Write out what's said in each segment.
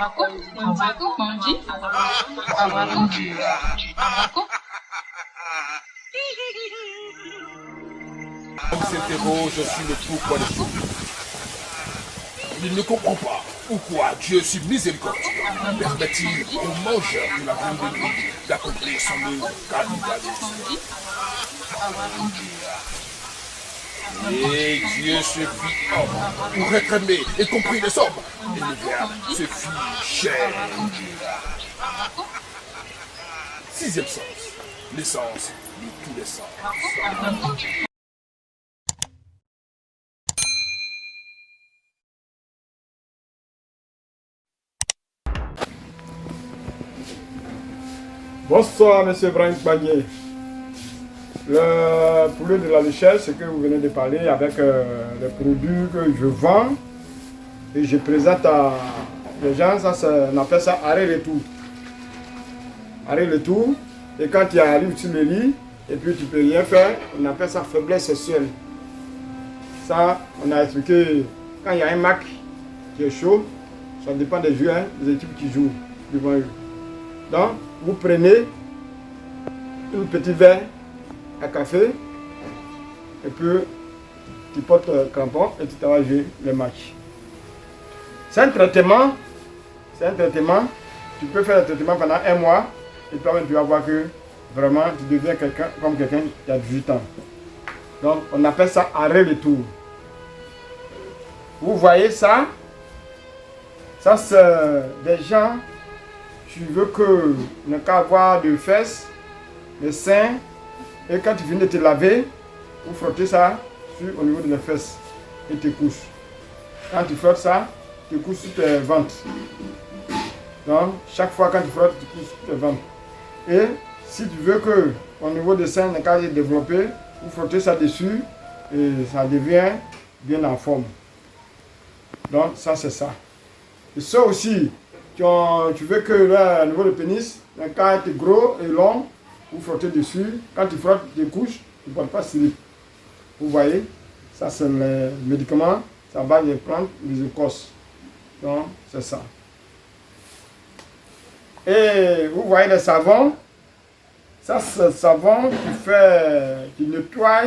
On s'interroge sur le pourquoi des choses. Il ne comprend pas pourquoi Dieu si miséricordieux permet-il aux mangeurs de la viande de lui d'accomplir son œuvre cannibalisme. Et Dieu se fit homme pour réclamer et compris les hommes. Et le Verbe se fit chair. Sixième sens, l'essence de tous les sens. Bonsoir, monsieur Franck Bagné. Le poulet de la Lichelle, c'est que vous venez de parler avec les produits que je vends et je présente à les gens. On appelle ça arrêt-retour. Arrêt-retour. Et quand tu arrives sur le lit et puis tu peux rien faire, on appelle ça faiblesse sexuelle. Ça, on a expliqué quand il y a un Mac qui est chaud, ça dépend des joueurs, des équipes qui jouent devant eux. Donc, vous prenez un petit verre à café et puis tu portes crampon et tu t'en vas jouer le match. C'est un traitement, tu peux faire le traitement pendant un mois et toi-même tu vas voir que vraiment tu deviens comme quelqu'un qui a 18 ans. Donc on appelle ça arrêt-retour. Vous voyez ça? Ça c'est des gens. Tu veux que ne qu'à avoir de fesses, de seins, et quand tu viens de te laver, vous frottez ça au niveau de les fesses et tes couches. Quand tu frottes ça, tu couches sur tes ventres. Donc, chaque fois quand tu frottes, tu couches sur tes ventres. Et si tu veux que au niveau des seins, ne qu'à se développer, vous frottez ça dessus et ça devient bien en forme. Donc, ça c'est ça. Et ça aussi, tu veux que là, au niveau du pénis, quand il est gros et long, vous frottez dessus. Quand tu frottes des couches, tu ne portes pas slip. Vous voyez, ça c'est le médicament, ça va les plantes, les écosses. Donc, c'est ça. Et vous voyez le savon, ça c'est le savon qui nettoie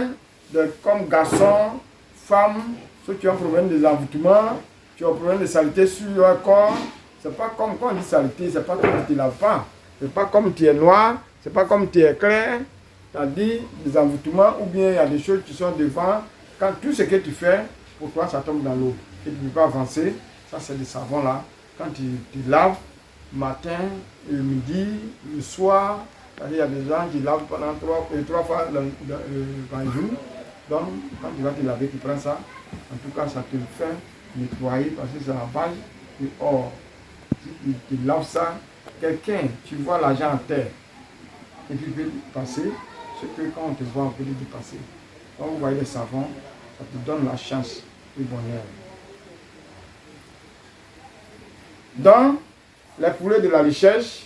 comme garçon, femme, ceux qui ont problème des envoûtements, qui ont problème de saleté sur leur corps. C'est pas comme quand on dit saleté, c'est pas comme tu ne laves pas. C'est pas comme tu es noir, c'est pas comme tu es clair. C'est-à-dire des envoûtements ou bien il y a des choses qui sont devant. Quand tout ce que tu fais, pour toi ça tombe dans l'eau. Et tu ne peux pas avancer. Ça c'est des savons là. Quand tu laves, matin, le midi, le soir, il y a des gens qui lavent pendant trois fois par jour. Donc quand tu vas te laver, tu prends ça. En tout cas ça te fait nettoyer parce que c'est la base du or. Tu laves ça, quelqu'un, tu vois l'argent en terre, et puis tu peux passer, ce que quand on te voit, on peut lui passer. Quand vous voyez le savon, ça te donne la chance et le bonheur. Dans les poulets de la recherche,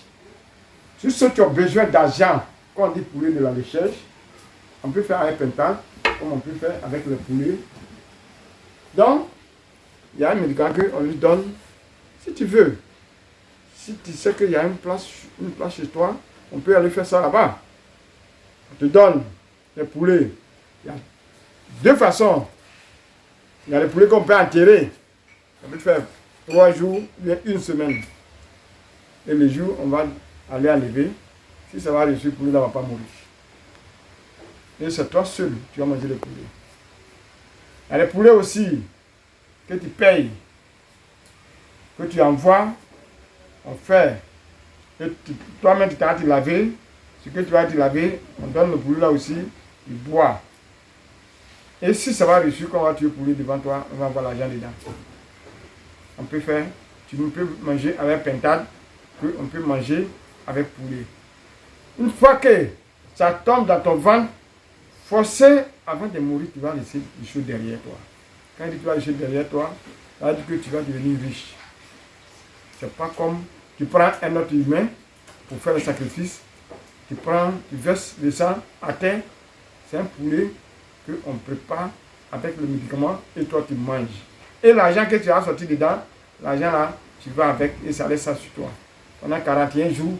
sur ceux qui ont besoin d'argent, quand on dit poulet de la recherche, on peut faire avec pentade, comme on peut faire avec le poulet. Donc, il y a un médicament qu'on lui donne, si tu veux. Si tu sais qu'il y a une place chez toi, on peut aller faire ça là-bas. On te donne les poulets. Il y a deux façons. Il y a les poulets qu'on peut enterrer. On peut faire 3 jours ou bien 1 semaine. Et le jour, on va aller enlever. Si ça va réussir, le poulet ne va pas mourir. Et c'est toi seul qui vas manger les poulets. Il y a les poulets aussi que tu payes, que tu envoies. On fait, et toi-même tu t'as te laver, ce que tu vas te laver, on donne le poulet là aussi, il boit. Et si ça va réussir, quand on va tuer le poulet devant toi, on va avoir l'argent dedans. On peut faire, tu peux manger avec pentade, on peut manger avec poulet. Une fois que ça tombe dans ton ventre, forcé, avant de mourir, tu vas laisser les choses derrière toi. Quand tu vas laisser derrière toi, ça veut dire que tu vas devenir riche. C'est pas comme tu prends un autre humain pour faire le sacrifice, tu verses le sang à terre, c'est un poulet qu'on prépare avec le médicament et toi tu manges. Et l'argent que tu as sorti dedans, l'argent là, tu vas avec et ça laisse ça sur toi. Pendant 41 jours,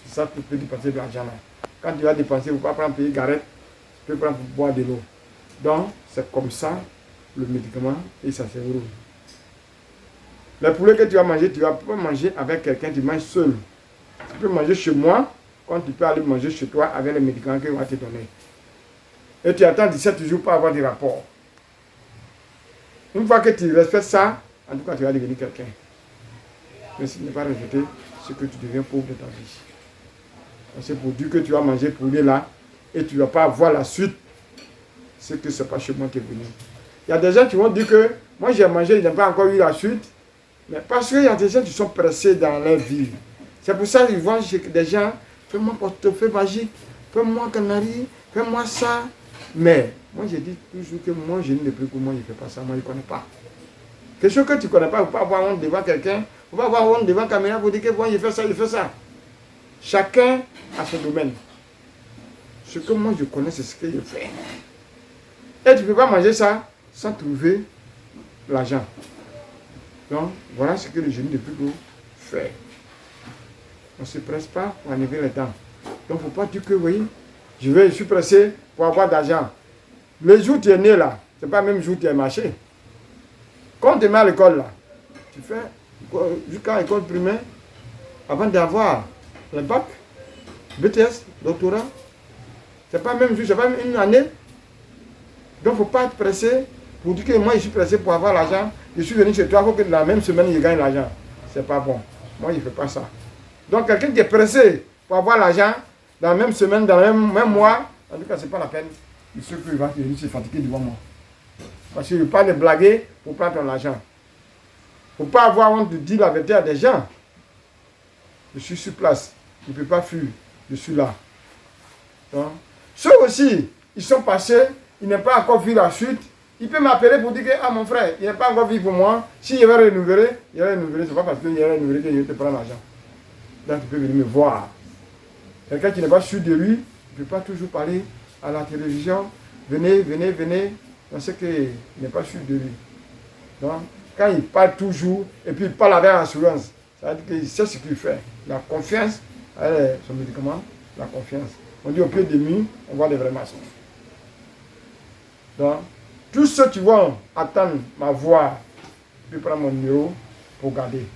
ça tu peux dépenser de l'argent là. Quand tu vas dépenser, il ne faut pas prendre payer garette, tu peux prendre pour boire de l'eau. Donc, c'est comme ça le médicament et ça se roule. Le poulet que tu vas manger, tu vas pas manger avec quelqu'un, tu manges seul. Tu peux manger chez moi, quand tu peux aller manger chez toi avec les médicaments qu'on va te donner. Et tu attends 17 jours pour avoir des rapports. Une fois que tu respectes ça, en tout cas, tu vas devenir quelqu'un. Mais ce n'est pas rejeter ce que tu deviens pauvre de ta vie. C'est pour dire que tu vas manger poulet là et tu ne vas pas avoir la suite. C'est que ce n'est pas chez moi qui est venu. Il y a des gens qui vont dire que moi j'ai mangé, ils n'ont pas encore eu la suite. Mais parce qu'il y a des gens qui sont pressés dans leur vie. C'est pour ça qu'ils vont chez des gens, fais-moi portefeuille magique, fais-moi canari, fais-moi ça. Mais moi je dis toujours que moi je ne sais plus comment il ne fait pas ça, moi je ne connais pas. Quelque chose que tu ne connais pas, il ne faut pas avoir honte devant quelqu'un, il ne faut pas avoir honte devant la caméra pour dire que moi il fait ça, il fait ça. Chacun a son domaine. Ce que moi je connais, c'est ce que je fais. Et tu ne peux pas manger ça sans trouver l'argent. Donc, voilà ce que le génie de Pugo fait. On ne se presse pas pour enlever les dents. Donc, il ne faut pas dire que, oui, je suis pressé pour avoir d'argent. Le jour où tu es né là, ce n'est pas le même jour où tu es marché. Quand tu es à l'école là, tu fais jusqu'à l'école primaire, avant d'avoir le bac, BTS, doctorat, ce n'est pas le même jour, ce n'est pas une année. Donc, il ne faut pas être pressé pour dire que moi, je suis pressé pour avoir l'argent. Je suis venu chez toi, il faut que dans la même semaine, je gagne l'argent. Ce n'est pas bon. Moi, je ne fais pas ça. Donc, quelqu'un qui est pressé pour avoir l'argent, dans la même semaine, dans le même mois, en tout cas, ce n'est pas la peine. Il sait qu'il va venir se fatiguer devant moi. Parce que je ne veux pas les blaguer pour prendre ton argent. Il ne faut pas avoir honte de dire la vérité à des gens. Je suis sur place. Je ne peux pas fuir. Je suis là. Donc, ceux aussi, ils sont passés, ils n'ont pas encore vu la suite. Il peut m'appeler pour dire que, ah mon frère, il n'est pas encore vu pour moi. Si je vais renouveler, il va renouveler. Ce n'est pas parce qu'il va renouveler que je vais te prendre l'argent. Donc tu peux venir me voir. Quelqu'un qui n'est pas sûr de lui, ne peut pas toujours parler à la télévision. Venez, venez, venez. On sait qu'il n'est pas sûr de lui. Donc, quand il parle toujours, et puis il parle avec assurance, ça veut dire qu'il sait ce qu'il fait. La confiance, son médicament, la confiance. On dit au pied des murs, on voit les vrais maçons. Donc, tous ceux qui vont attendre ma voix, je peux prendre mon numéro pour garder.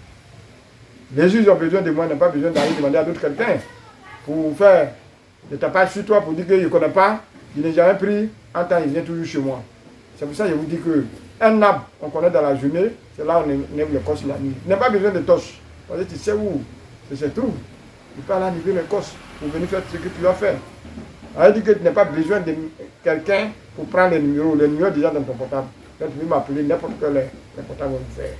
Les juges ont besoin de moi, n'ont pas besoin d'aller demander à d'autres quelqu'un pour faire des tapages sur toi pour dire qu'il ne connaît pas, il n'est jamais pris, en temps il vient toujours chez moi. C'est pour ça que je vous dis que un arbre, on connaît dans la journée, c'est là où on aime les cosses la nuit. Il n'a pas besoin de torche, parce que tu sais où se trouve. Tu peux aller enlever les cosses pour venir faire ce que tu dois faire. Ça veut dire que tu n'as pas besoin de quelqu'un pour prendre les numéros déjà dans ton portable. Donc tu peux m'appeler n'importe quel les portables vont vous faire.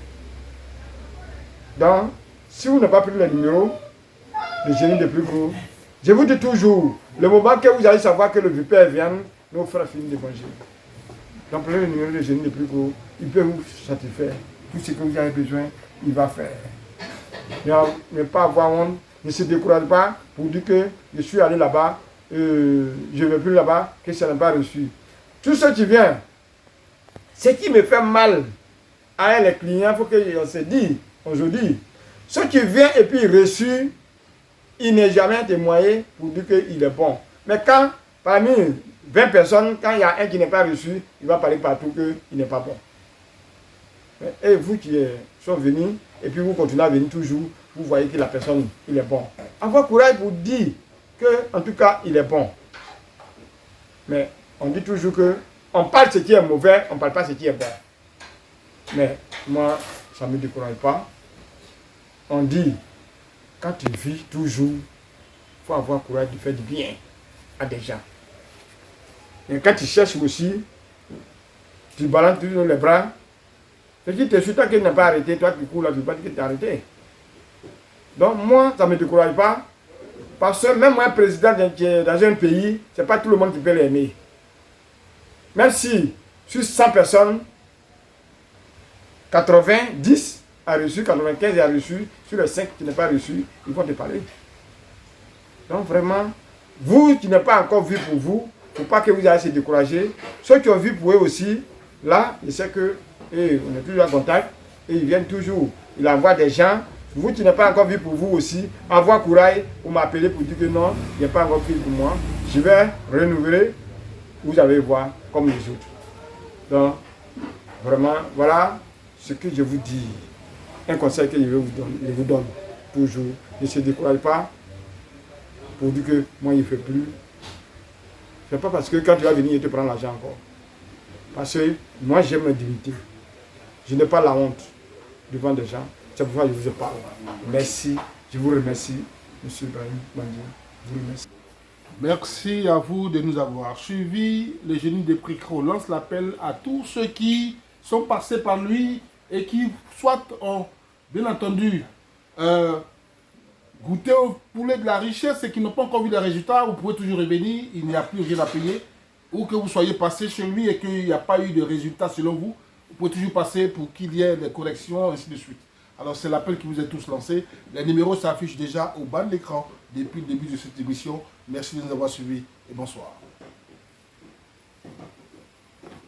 Donc, si vous n'avez pas pris les numéros, le génie de plus gros, je vous dis toujours, le moment que vous allez savoir que le vipère vient, nos frères finissent de manger. Donc prenez le numéro de génie de plus gros, il peut vous satisfaire. Tout ce que vous avez besoin, il va faire. Ne pas avoir honte, ne se décourage pas pour dire que je suis allé là-bas, je ne vais plus là-bas, que ça n'a pas reçu. Tout ce qui vient, ce qui me fait mal à les clients, il faut qu'on se dise aujourd'hui, ce qui vient et puis reçu, il n'est jamais témoigné pour dire qu'il est bon. Mais quand, parmi 20 personnes, quand il y a un qui n'est pas reçu, il va parler partout qu'il n'est pas bon. Et vous qui sont venus, et puis vous continuez à venir toujours, vous voyez que la personne, il est bon. Avoir courage pour dire que, en tout cas, il est bon. Mais on dit toujours que on parle ce qui est mauvais, on ne parle pas ce qui est bon. Mais moi, ça ne me décourage pas. On dit, quand tu vis toujours, il faut avoir courage de faire du bien à des gens. Et quand tu cherches aussi, tu balances toujours les bras. C'est qui te suit, toi qui n'as pas arrêté, toi qui cours là, tu ne peux pas dire que tu as arrêté. Donc moi, ça ne me décourage pas. Parce que même moi, président dans un pays, ce n'est pas tout le monde qui peut l'aimer. Même si sur 100 personnes, 90 a reçu, 95 a reçu, sur les 5 qui n'ont pas reçu, ils vont te parler. Donc vraiment, vous qui n'avez pas encore vu pour vous, il ne faut pas que vous ayez se décourager. Ceux qui ont vu pour eux aussi, là, je sais que on est toujours en contact et ils viennent toujours. il envoie des gens. Vous qui n'avez pas encore vu pour vous aussi, avoir courage ou m'appeler pour dire que non, il n'y a pas encore vu pour moi. Je vais renouveler, vous allez voir comme les autres. Donc, vraiment, voilà ce que je vous dis. Un conseil que je vous donne toujours. Ne se découragez pas pour dire que moi, il ne fait plus. Ce n'est pas parce que quand tu vas venir, il te prend l'argent encore. Parce que moi, j'aime ma dignité. Je n'ai pas la honte devant des gens. C'est pourquoi je vous parle. Merci. Je vous remercie, M. Ibrahim Bandi. Je vous remercie. Merci à vous de nous avoir suivis. Le génie de Pricro lance l'appel à tous ceux qui sont passés par lui et qui soit ont, bien entendu, goûté au poulet de la richesse et qui n'ont pas encore vu les résultats. Vous pouvez toujours revenir, il n'y a plus rien à payer. Ou que vous soyez passé chez lui et qu'il n'y a pas eu de résultats selon vous, vous pouvez toujours passer pour qu'il y ait des corrections, ainsi de suite. Alors c'est l'appel qui vous est tous lancé. Les numéros s'affichent déjà au bas de l'écran depuis le début de cette émission. Merci de nous avoir suivis et bonsoir.